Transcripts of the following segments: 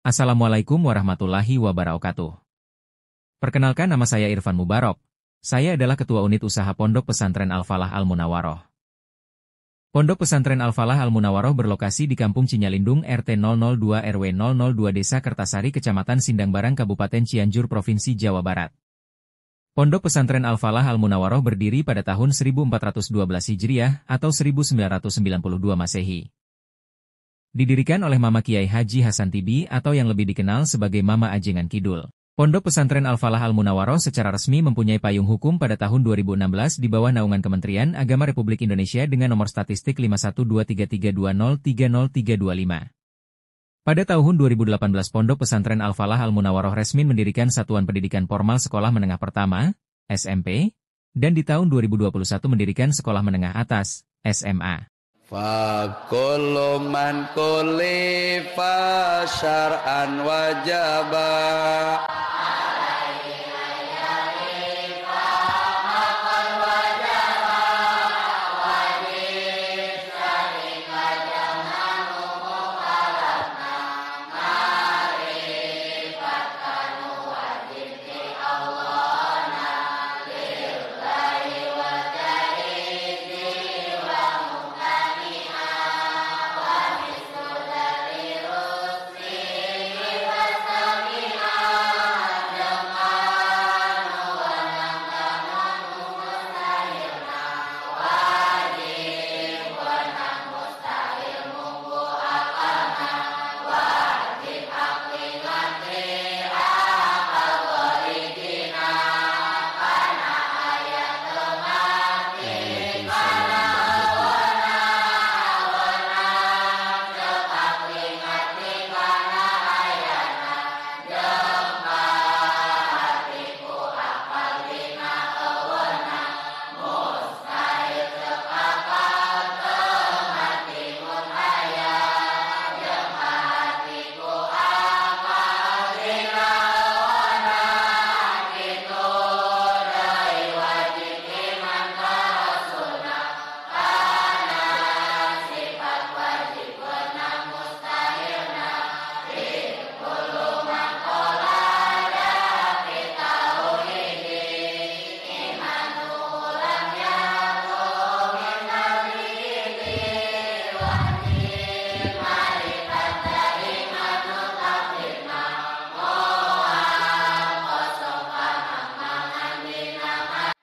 Assalamualaikum warahmatullahi wabarakatuh. Perkenalkan, nama saya Irfan Mubarok. Saya adalah Ketua Unit Usaha Pondok Pesantren Al-Falah Al-Munawaroh. Pondok Pesantren Al-Falah Al-Munawaroh berlokasi di Kampung Cinyalindung RT 002 RW 002 Desa Kertasari Kecamatan Sindangbarang Kabupaten Cianjur Provinsi Jawa Barat. Pondok Pesantren Al-Falah Al-Munawaroh berdiri pada tahun 1412 Hijriah atau 1992 Masehi. Didirikan oleh Mama Kiai Haji Hasan Tibi atau yang lebih dikenal sebagai Mama Ajengan Kidul. Pondok Pesantren Al-Falah Al-Munawaroh secara resmi mempunyai payung hukum pada tahun 2016 di bawah naungan Kementerian Agama Republik Indonesia dengan nomor statistik 512332030325. Pada tahun 2018 Pondok Pesantren Al-Falah Al-Munawaroh resmi mendirikan Satuan Pendidikan Formal Sekolah Menengah Pertama, SMP, dan di tahun 2021 mendirikan Sekolah Menengah Atas, SMA. Fakullu man kulifa syar'an wajaba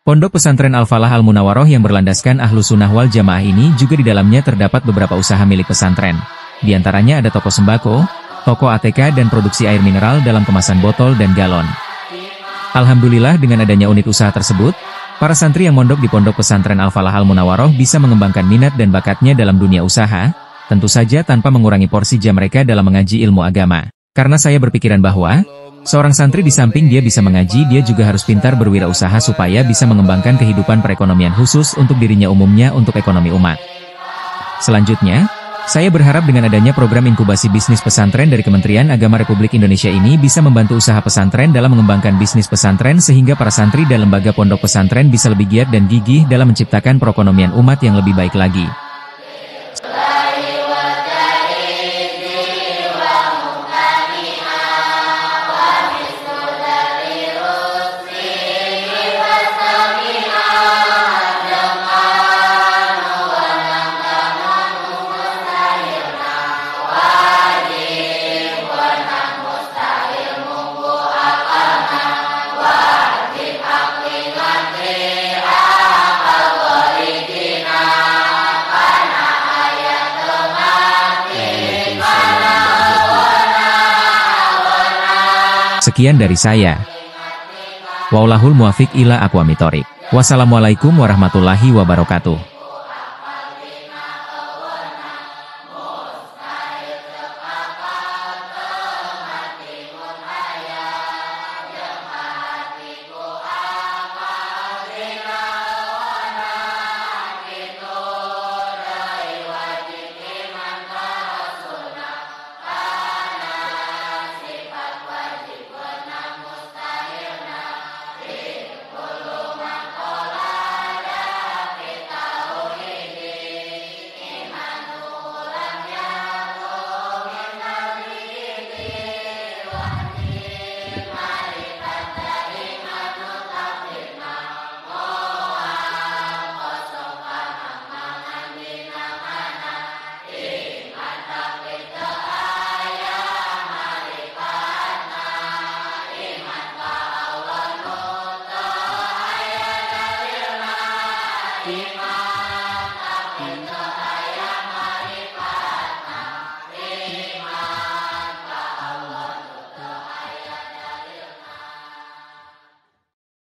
Pondok Pesantren Al-Falah Al-Munawaroh yang berlandaskan Ahlus Sunnah wal Jamaah ini juga di dalamnya terdapat beberapa usaha milik pesantren. Di antaranya ada toko sembako, toko ATK dan produksi air mineral dalam kemasan botol dan galon. Alhamdulillah dengan adanya unit usaha tersebut, para santri yang mondok di Pondok Pesantren Al-Falah Al-Munawaroh bisa mengembangkan minat dan bakatnya dalam dunia usaha, tentu saja tanpa mengurangi porsi jam mereka dalam mengaji ilmu agama. Karena saya berpikiran bahwa seorang santri di samping dia bisa mengaji, dia juga harus pintar berwirausaha supaya bisa mengembangkan kehidupan perekonomian khusus untuk dirinya umumnya untuk ekonomi umat. Selanjutnya, saya berharap dengan adanya program inkubasi bisnis pesantren dari Kementerian Agama Republik Indonesia ini bisa membantu usaha pesantren dalam mengembangkan bisnis pesantren sehingga para santri dan lembaga pondok pesantren bisa lebih giat dan gigih dalam menciptakan perekonomian umat yang lebih baik lagi. Sekian dari saya. Wallahul muwaffiq ila aqwamit thoriq. Wassalamualaikum warahmatullahi wabarakatuh.